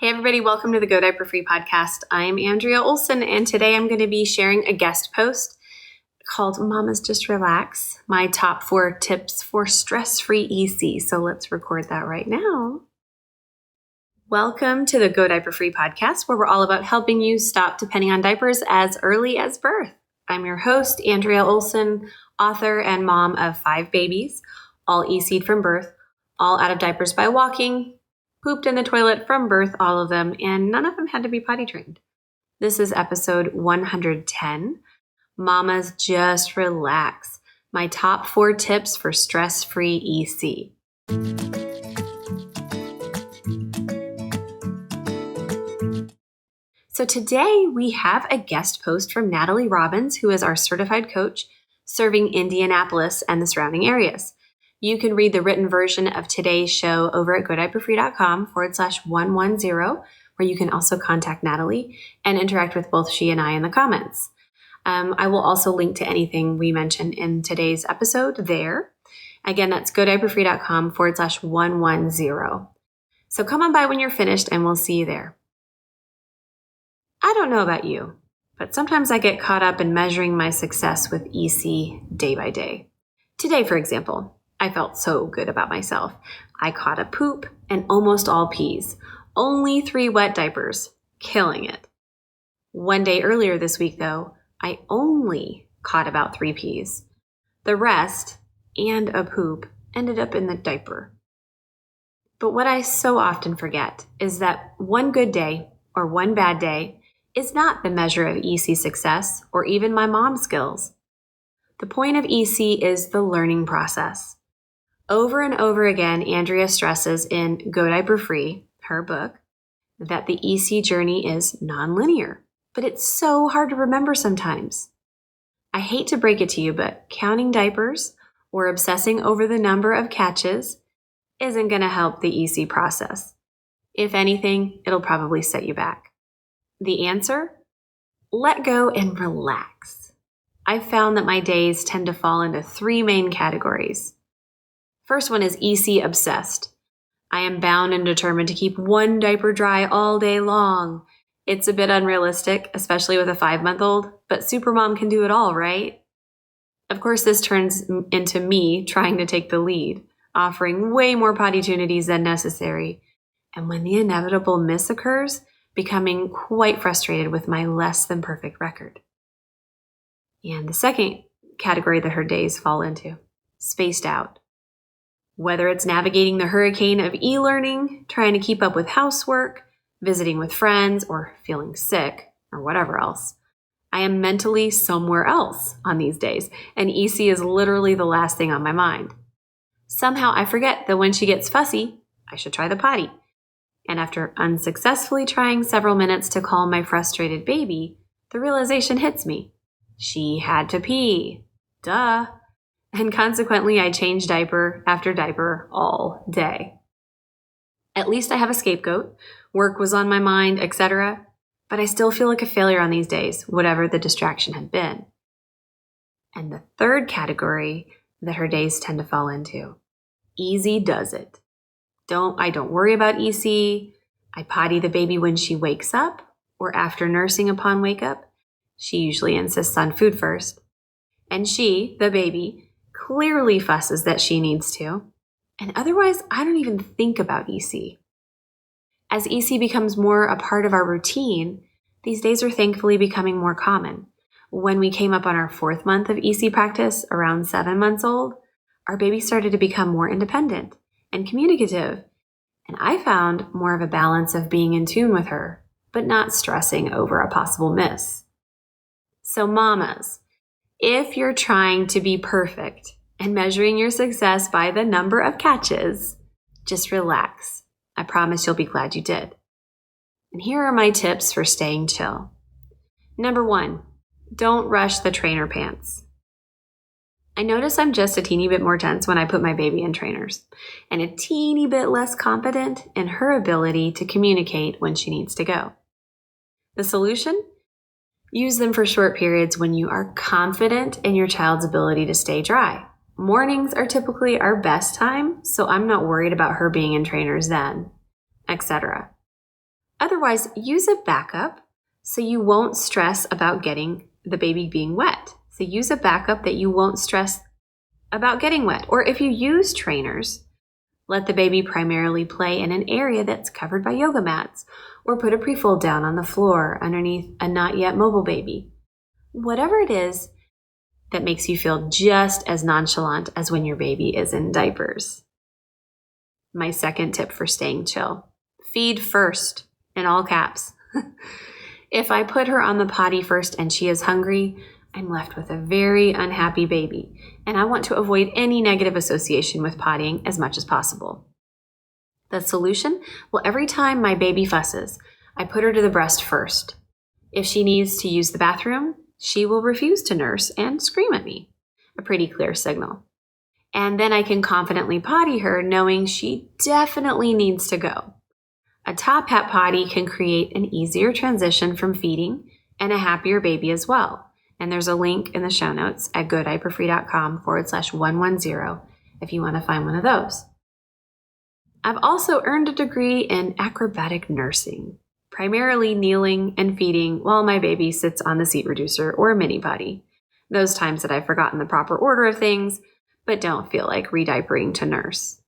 Hey everybody, welcome to the Go Diaper Free podcast. I'm Andrea Olson, and today I'm going to be sharing a guest post called Mamas Just Relax, my top 4 tips for stress-free EC. So let's record that right now. Welcome to the Go Diaper Free podcast, where we're all about helping you stop depending on diapers as early as birth. I'm your host, Andrea Olson, author and mom of 5 babies, all EC'd from birth, all out of diapers by walking, pooped in the toilet from birth, all of them, and none of them had to be potty trained. This is episode 110, Mamas Just Relax, my top 4 tips for stress-free EC. So today we have a guest post from Natalie Robbins, who is our certified coach serving Indianapolis and the surrounding areas. You can read the written version of today's show over at godiaperfree.com/110, where you can also contact Natalie and interact with both she and I in the comments. I will also link to anything we mention in today's episode there. Again, that's godiaperfree.com/110. So come on by when you're finished and we'll see you there. I don't know about you, but sometimes I get caught up in measuring my success with EC day by day. Today, for example, I felt so good about myself. I caught a poop and almost all pees. Only 3 wet diapers. Killing it. One day earlier this week, though, I only caught about 3 pees. The rest, and a poop, ended up in the diaper. But what I so often forget is that one good day or one bad day is not the measure of EC success or even my mom skills. The point of EC is the learning process. Over and over again, Andrea stresses in Go Diaper Free, her book, that the EC journey is nonlinear, but it's so hard to remember sometimes. I hate to break it to you, but counting diapers or obsessing over the number of catches isn't going to help the EC process. If anything, it'll probably set you back. The answer? Let go and relax. I've found that my days tend to fall into 3 main categories. First one is EC obsessed. I am bound and determined to keep one diaper dry all day long. It's a bit unrealistic, especially with a 5-month-old, but Supermom can do it all, right? Of course, this turns into me trying to take the lead, offering way more potty opportunities than necessary, and when the inevitable miss occurs, becoming quite frustrated with my less than perfect record. And the second category that her days fall into, spaced out. Whether it's navigating the hurricane of e-learning, trying to keep up with housework, visiting with friends, or feeling sick, or whatever else, I am mentally somewhere else on these days, and EC is literally the last thing on my mind. Somehow I forget that when she gets fussy, I should try the potty. And after unsuccessfully trying several minutes to calm my frustrated baby, the realization hits me. She had to pee. Duh. And consequently, I changed diaper after diaper all day. At least I have a scapegoat. Work was on my mind, etc. But I still feel like a failure on these days, whatever the distraction had been. And the third category that her days tend to fall into, easy does it. I don't worry about EC. I potty the baby when she wakes up or after nursing upon wake up. She usually insists on food first. And she, the baby, clearly fusses that she needs to. And otherwise, I don't even think about EC. As EC becomes more a part of our routine, these days are thankfully becoming more common. When we came up on our 4th month of EC practice, around 7 months old, our baby started to become more independent and communicative, and I found more of a balance of being in tune with her, but not stressing over a possible miss. So mamas, if you're trying to be perfect and measuring your success by the number of catches, just relax. I promise you'll be glad you did. And here are my tips for staying chill. Number 1, don't rush the trainer pants. I notice I'm just a teeny bit more tense when I put my baby in trainers, and a teeny bit less confident in her ability to communicate when she needs to go. The solution? Use them for short periods when you are confident in your child's ability to stay dry. Mornings are typically our best time, so I'm not worried about her being in trainers then, etc. Otherwise, use a backup so you won't stress about getting the baby being wet. So use a backup that you won't stress about getting wet. Or if you use trainers, let the baby primarily play in an area that's covered by yoga mats, or put a pre-fold down on the floor underneath a not yet mobile baby. Whatever it is that makes you feel just as nonchalant as when your baby is in diapers. My second tip for staying chill: feed first, in all caps. If I put her on the potty first and she is hungry, I'm left with a very unhappy baby, and I want to avoid any negative association with pottying as much as possible. The solution? Well, every time my baby fusses, I put her to the breast first. If she needs to use the bathroom, she will refuse to nurse and scream at me. A pretty clear signal. And then I can confidently potty her, knowing she definitely needs to go. A top hat potty can create an easier transition from feeding and a happier baby as well. And there's a link in the show notes at godiaperfree.com/110 if you want to find one of those. I've also earned a degree in acrobatic nursing, primarily kneeling and feeding while my baby sits on the seat reducer or a mini potty. Those times that I've forgotten the proper order of things, but don't feel like re-diapering to nurse.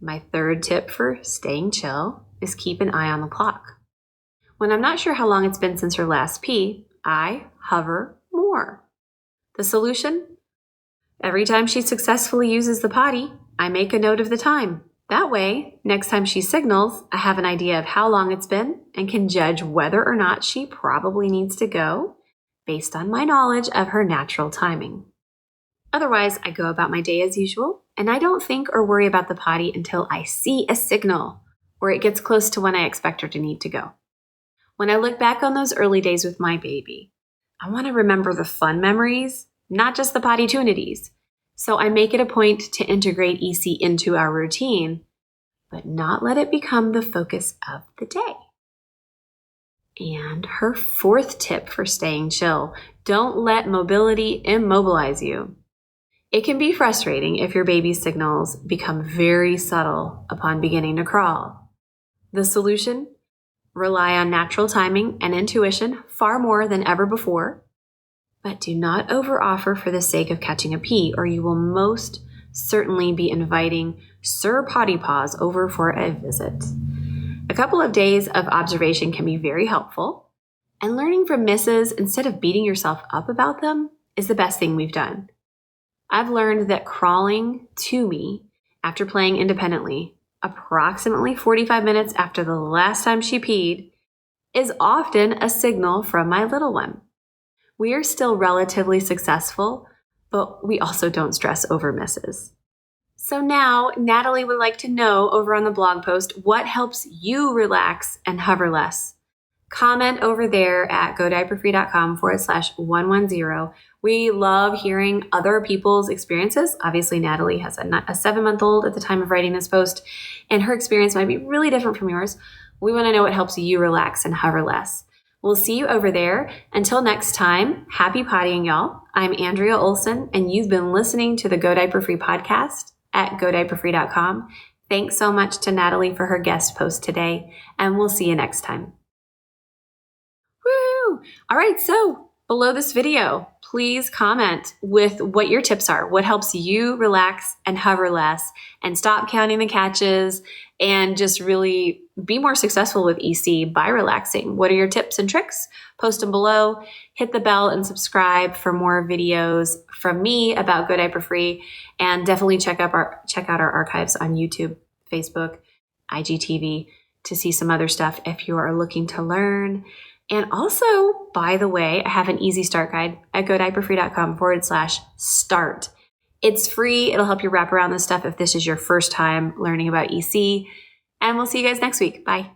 My third tip for staying chill is keep an eye on the clock. When I'm not sure how long it's been since her last pee, I hover more. The solution? Every time she successfully uses the potty, I make a note of the time. That way, next time she signals, I have an idea of how long it's been and can judge whether or not she probably needs to go based on my knowledge of her natural timing. Otherwise, I go about my day as usual, and I don't think or worry about the potty until I see a signal or it gets close to when I expect her to need to go. When I look back on those early days with my baby, I want to remember the fun memories, not just the potty tunities. So I make it a point to integrate EC into our routine, but not let it become the focus of the day. And her fourth tip for staying chill: don't let mobility immobilize you. It can be frustrating if your baby's signals become very subtle upon beginning to crawl. The solution? Rely on natural timing and intuition far more than ever before, but do not overoffer for the sake of catching a pee, or you will most certainly be inviting Sir Potty Paws over for a visit. A couple of days of observation can be very helpful, and learning from misses instead of beating yourself up about them is the best thing we've done. I've learned that crawling to me after playing independently, approximately 45 minutes after the last time she peed, is often a signal from my little one. We are still relatively successful, but we also don't stress over misses. So now, Natalie would like to know over on the blog post what helps you relax and hover less. Comment over there at godiaperfree.com/110. We love hearing other people's experiences. Obviously, Natalie has a 7-month-old at the time of writing this post, and her experience might be really different from yours. We want to know what helps you relax and hover less. We'll see you over there. Until next time, happy pottying, y'all. I'm Andrea Olson, and you've been listening to the Go Diaper Free podcast at godiaperfree.com. Thanks so much to Natalie for her guest post today, and we'll see you next time. Woo! All right, so below this video, please comment with what your tips are. What helps you relax and hover less and stop counting the catches and just really be more successful with EC by relaxing. What are your tips and tricks? Post them below. Hit the bell and subscribe for more videos from me about Go Diaper Free. And definitely check out our archives on YouTube, Facebook, IGTV to see some other stuff if you are looking to learn. And also, by the way, I have an easy start guide at godiaperfree.com/start. It's free. It'll help you wrap around this stuff if this is your first time learning about EC. And we'll see you guys next week. Bye.